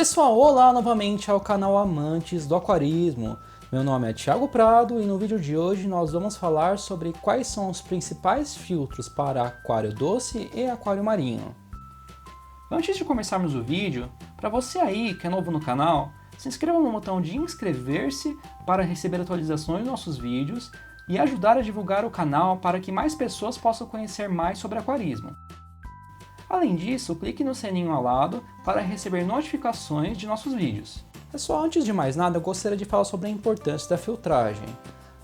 Pessoal, olá novamente ao canal Amantes do Aquarismo. Meu nome é Thiago Prado e no vídeo de hoje nós vamos falar sobre quais são os principais filtros para aquário doce e aquário marinho. Antes de começarmos o vídeo, para você aí que é novo no canal, se inscreva no botão de inscrever-se para receber atualizações dos nossos vídeos e ajudar a divulgar o canal para que mais pessoas possam conhecer mais sobre aquarismo. Além disso, clique no sininho ao lado para receber notificações de nossos vídeos. Pessoal, antes de mais nada, eu gostaria de falar sobre a importância da filtragem.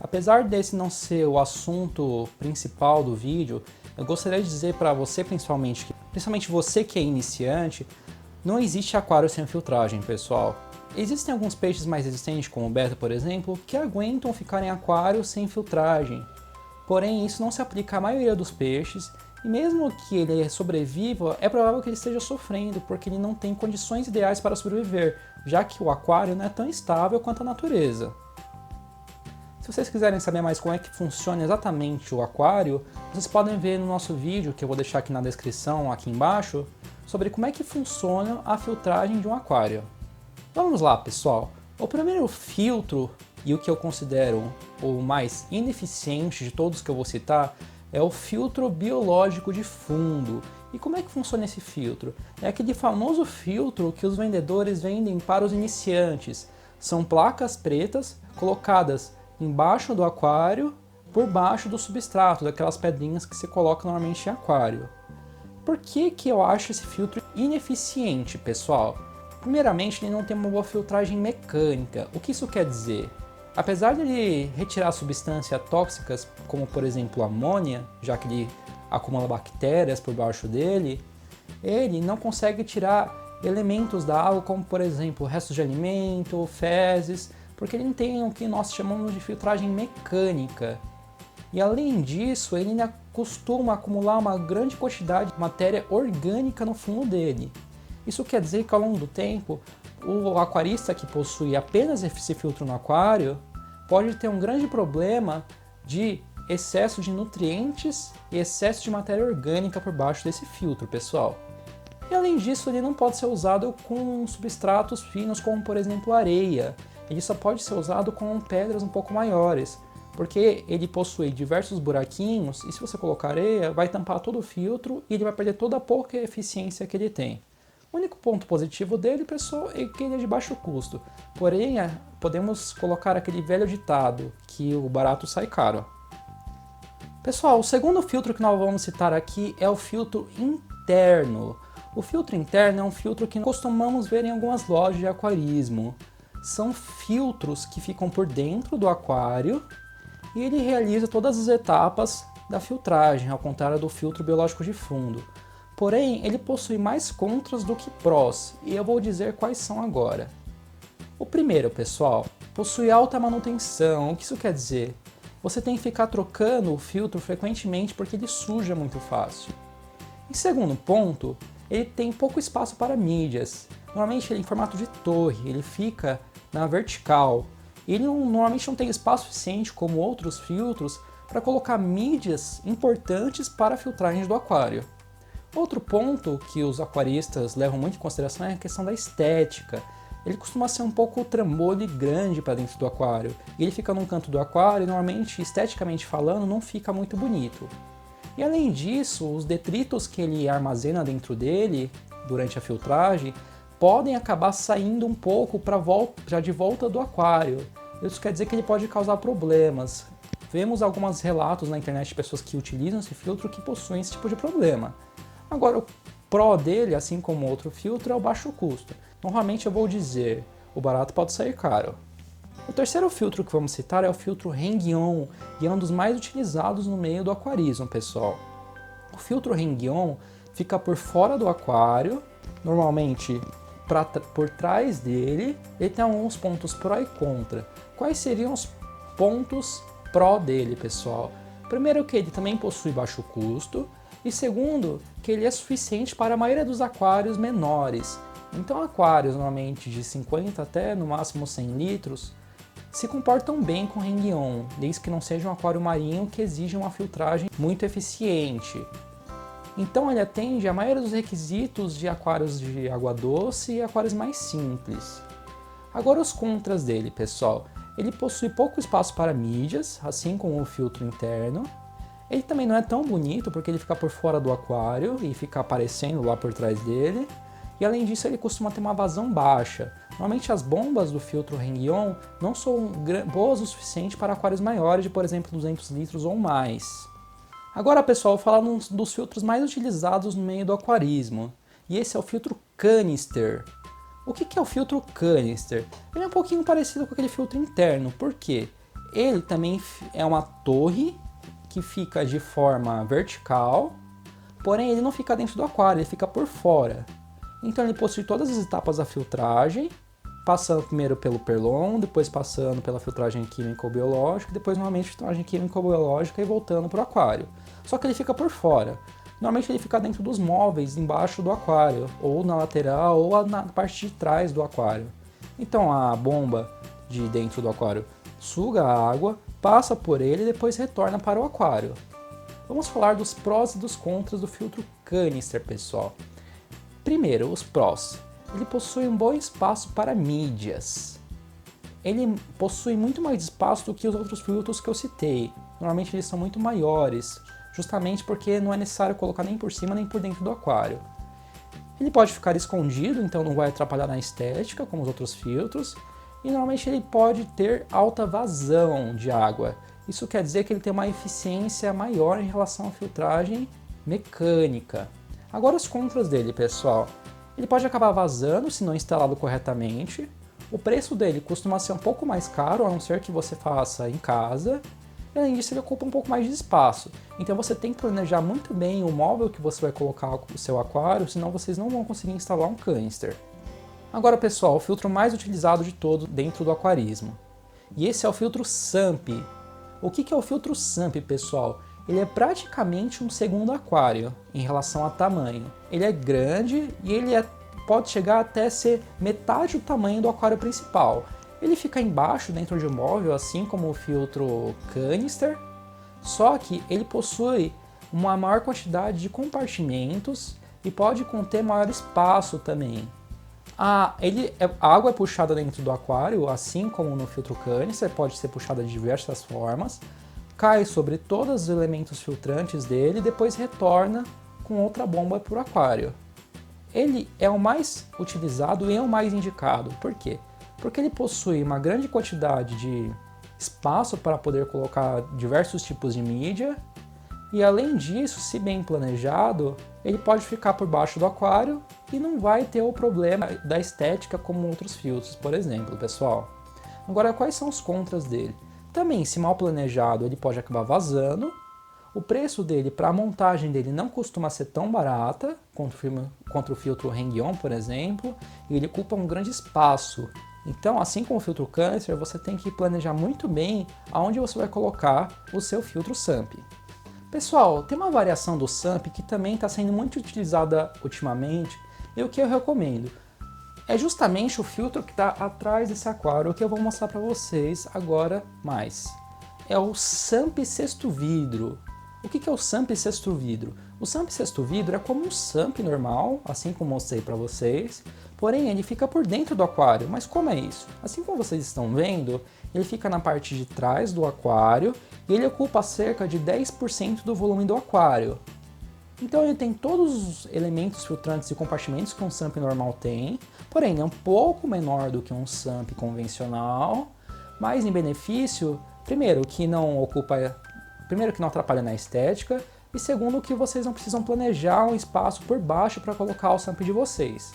Apesar desse não ser o assunto principal do vídeo, eu gostaria de dizer para você principalmente você que é iniciante, não existe aquário sem filtragem, pessoal. Existem alguns peixes mais resistentes, como o beta, por exemplo, que aguentam ficar em aquário sem filtragem. Porém, isso não se aplica à maioria dos peixes, e mesmo que ele sobreviva, é provável que ele esteja sofrendo, porque ele não tem condições ideais para sobreviver, já que o aquário não é tão estável quanto a natureza. Se vocês quiserem saber mais como é que funciona exatamente o aquário, vocês podem ver no nosso vídeo, que eu vou deixar aqui na descrição, aqui embaixo, sobre como é que funciona a filtragem de um aquário. Vamos lá, pessoal! O primeiro filtro, e o que eu considero o mais ineficiente de todos que eu vou citar, é o filtro biológico de fundo. E como é que funciona esse filtro? É aquele famoso filtro que os vendedores vendem para os iniciantes. São placas pretas colocadas embaixo do aquário, por baixo do substrato, daquelas pedrinhas que se coloca normalmente em aquário. Por que eu acho esse filtro ineficiente, pessoal? Primeiramente, ele não tem uma boa filtragem mecânica. O que isso quer dizer? Apesar de ele retirar substâncias tóxicas, como por exemplo a amônia, já que ele acumula bactérias por baixo dele, ele não consegue tirar elementos da água, como por exemplo restos de alimento, fezes, porque ele não tem o que nós chamamos de filtragem mecânica. E além disso, ele ainda costuma acumular uma grande quantidade de matéria orgânica no fundo dele. Isso quer dizer que ao longo do tempo, o aquarista que possui apenas esse filtro no aquário pode ter um grande problema de excesso de nutrientes e excesso de matéria orgânica por baixo desse filtro, pessoal. E além disso, ele não pode ser usado com substratos finos como, por exemplo, areia. Ele só pode ser usado com pedras um pouco maiores, porque ele possui diversos buraquinhos e se você colocar areia, vai tampar todo o filtro e ele vai perder toda a pouca eficiência que ele tem. O único ponto positivo dele, pessoal, é que ele é de baixo custo. Porém, podemos colocar aquele velho ditado, que o barato sai caro. Pessoal, o segundo filtro que nós vamos citar aqui é o filtro interno. O filtro interno é um filtro que costumamos ver em algumas lojas de aquarismo. São filtros que ficam por dentro do aquário e ele realiza todas as etapas da filtragem, ao contrário do filtro biológico de fundo. Porém, ele possui mais contras do que prós, e eu vou dizer quais são agora. O primeiro, pessoal, possui alta manutenção. O que isso quer dizer? Você tem que ficar trocando o filtro frequentemente porque ele suja muito fácil. Em segundo ponto, ele tem pouco espaço para mídias. Normalmente ele é em formato de torre, ele fica na vertical. Ele normalmente não tem espaço suficiente, como outros filtros, para colocar mídias importantes para a filtragem do aquário. Outro ponto que os aquaristas levam muito em consideração é a questão da estética. Ele costuma ser um pouco trambolho e grande para dentro do aquário. E ele fica num canto do aquário e normalmente, esteticamente falando, não fica muito bonito. E além disso, os detritos que ele armazena dentro dele, durante a filtragem, podem acabar saindo um pouco já de volta do aquário. Isso quer dizer que ele pode causar problemas. Vemos alguns relatos na internet de pessoas que utilizam esse filtro que possuem esse tipo de problema. Agora, o pró dele, assim como outro filtro, é o baixo custo. Novamente eu vou dizer, o barato pode sair caro. O terceiro filtro que vamos citar é o filtro Heng-On, e é um dos mais utilizados no meio do aquarismo, pessoal. O filtro Heng-On fica por fora do aquário, normalmente por trás dele. Ele tem alguns pontos pró e contra. Quais seriam os pontos pró dele, pessoal? Primeiro, que ele também possui baixo custo. E segundo, que ele é suficiente para a maioria dos aquários menores. Então aquários normalmente de 50 até no máximo 100 litros se comportam bem com Heng-On, desde que não seja um aquário marinho que exija uma filtragem muito eficiente. Então ele atende a maioria dos requisitos de aquários de água doce e aquários mais simples. Agora os contras dele, pessoal. Ele possui pouco espaço para mídias, assim como o filtro interno. Ele também não é tão bonito porque ele fica por fora do aquário e fica aparecendo lá por trás dele. E além disso ele costuma ter uma vazão baixa. Normalmente as bombas do filtro Heng-Yon não são boas o suficiente para aquários maiores de, por exemplo, 200 litros ou mais. Agora, pessoal, vou falar um dos filtros mais utilizados no meio do aquarismo. E esse é o filtro canister. O que é o filtro canister? Ele é um pouquinho parecido com aquele filtro interno. Por quê? Ele também é uma torre que fica de forma vertical, porém ele não fica dentro do aquário, ele fica por fora. Então ele possui todas as etapas da filtragem, passando primeiro pelo perlon, depois passando pela filtragem químico-biológica, depois novamente filtragem químico-biológica e voltando para o aquário. Só que ele fica por fora. Normalmente ele fica dentro dos móveis, embaixo do aquário, ou na lateral, ou na parte de trás do aquário. Então a bomba de dentro do aquário suga a água, passa por ele e depois retorna para o aquário. Vamos falar dos prós e dos contras do filtro canister, pessoal. Primeiro, os prós. Ele possui um bom espaço para mídias. Ele possui muito mais espaço do que os outros filtros que eu citei. Normalmente eles são muito maiores, justamente porque não é necessário colocar nem por cima nem por dentro do aquário. Ele pode ficar escondido, então não vai atrapalhar na estética, como os outros filtros. E normalmente ele pode ter alta vazão de água. Isso quer dizer que ele tem uma eficiência maior em relação à filtragem mecânica. Agora os contras dele, pessoal. Ele pode acabar vazando se não instalado corretamente. O preço dele costuma ser um pouco mais caro, a não ser que você faça em casa. E além disso, ele ocupa um pouco mais de espaço. Então você tem que planejar muito bem o móvel que você vai colocar no seu aquário, senão vocês não vão conseguir instalar um canister. Agora, pessoal, o filtro mais utilizado de todos dentro do aquarismo. E esse é o filtro SUMP. O que é o filtro SUMP, pessoal? Ele é praticamente um segundo aquário em relação a tamanho. Ele é grande e ele pode chegar até ser metade do tamanho do aquário principal. Ele fica embaixo dentro de um móvel, assim como o filtro canister, só que ele possui uma maior quantidade de compartimentos e pode conter maior espaço também. A água é puxada dentro do aquário, assim como no filtro canister, pode ser puxada de diversas formas, cai sobre todos os elementos filtrantes dele e depois retorna com outra bomba para o aquário. Ele é o mais utilizado e é o mais indicado. Por quê? Porque ele possui uma grande quantidade de espaço para poder colocar diversos tipos de mídia e além disso, se bem planejado, ele pode ficar por baixo do aquário e não vai ter o problema da estética como outros filtros, por exemplo, pessoal. Agora, quais são os contras dele? Também, se mal planejado, ele pode acabar vazando. O preço dele, para a montagem dele, não costuma ser tão barata contra o filtro Heng-Yon, por exemplo, e ele ocupa um grande espaço. Então, assim como o filtro canister, você tem que planejar muito bem aonde você vai colocar o seu filtro SUMP. Pessoal, tem uma variação do SUMP que também está sendo muito utilizada ultimamente e o que eu recomendo é justamente o filtro que está atrás desse aquário, que eu vou mostrar para vocês agora mais. É o SUMP Sexto Vidro. O que é o SUMP Sexto Vidro? O SUMP Sexto Vidro é como um SUMP normal, assim como eu mostrei para vocês, porém ele fica por dentro do aquário. Mas como é isso? Assim como vocês estão vendo, ele fica na parte de trás do aquário e ele ocupa cerca de 10% do volume do aquário. Então ele tem todos os elementos filtrantes e compartimentos que um SUMP normal tem, porém é um pouco menor do que um SUMP convencional, mas em benefício, primeiro que não atrapalha na estética, e segundo que vocês não precisam planejar um espaço por baixo para colocar o SUMP de vocês.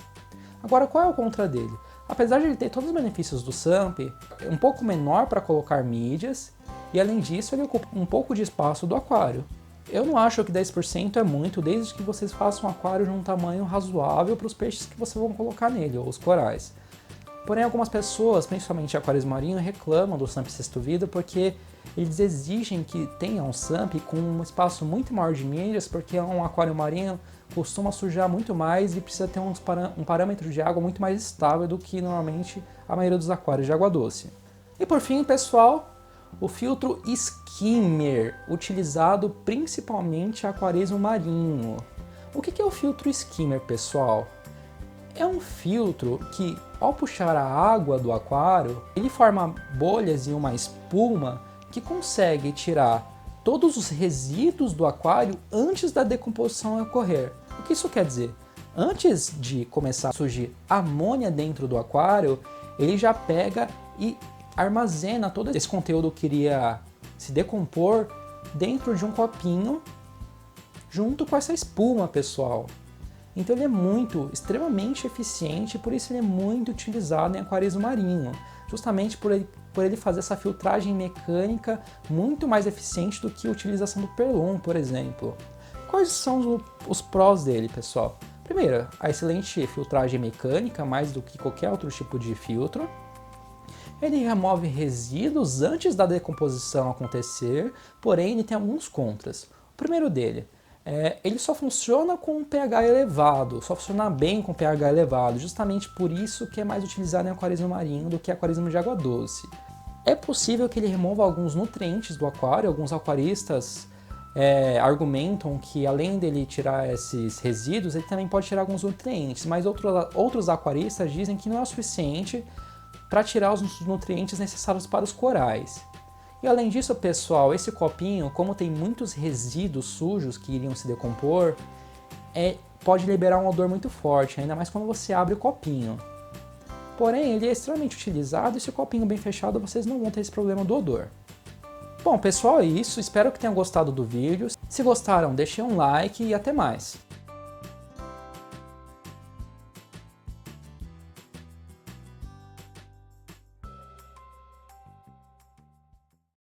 Agora, qual é o contra dele? Apesar de ele ter todos os benefícios do SUMP, é um pouco menor para colocar mídias, e além disso ele ocupa um pouco de espaço do aquário. Eu não acho que 10% é muito, desde que vocês façam um aquário de um tamanho razoável para os peixes que vocês vão colocar nele, ou os corais. Porém, algumas pessoas, principalmente aquários marinhos, reclamam do SUMP Sexto Vidro porque eles exigem que tenha um SUMP com um espaço muito maior de mídias, porque um aquário marinho costuma sujar muito mais e precisa ter um parâmetro de água muito mais estável do que normalmente a maioria dos aquários de água doce. E por fim, pessoal, o filtro skimmer, utilizado principalmente em aquarismo marinho. O que é o filtro skimmer, pessoal? É um filtro que, ao puxar a água do aquário, ele forma bolhas e uma espuma que consegue tirar todos os resíduos do aquário antes da decomposição ocorrer. O que isso quer dizer? Antes de começar a surgir amônia dentro do aquário, ele já pega e armazena todo esse conteúdo que iria se decompor dentro de um copinho junto com essa espuma, pessoal. Então ele é extremamente eficiente, por isso ele é muito utilizado em aquarismo marinho, justamente por ele fazer essa filtragem mecânica muito mais eficiente do que a utilização do Perlon, por exemplo. Quais são os prós dele, pessoal? Primeiro, a excelente filtragem mecânica, mais do que qualquer outro tipo de filtro. Ele remove resíduos antes da decomposição acontecer, porém ele tem alguns contras. O primeiro dele, ele só funciona com pH elevado, só funciona bem com pH elevado, justamente por isso que é mais utilizado em aquarismo marinho do que aquarismo de água doce. É possível que ele remova alguns nutrientes do aquário, alguns aquaristas argumentam que além dele tirar esses resíduos, ele também pode tirar alguns nutrientes, mas outros aquaristas dizem que não é o suficiente para tirar os nutrientes necessários para os corais. E além disso, pessoal, esse copinho, como tem muitos resíduos sujos que iriam se decompor, pode liberar um odor muito forte, ainda mais quando você abre o copinho. Porém, ele é extremamente utilizado e se o copinho bem fechado, vocês não vão ter esse problema do odor. Bom, pessoal, é isso. Espero que tenham gostado do vídeo. Se gostaram, deixem um like e até mais.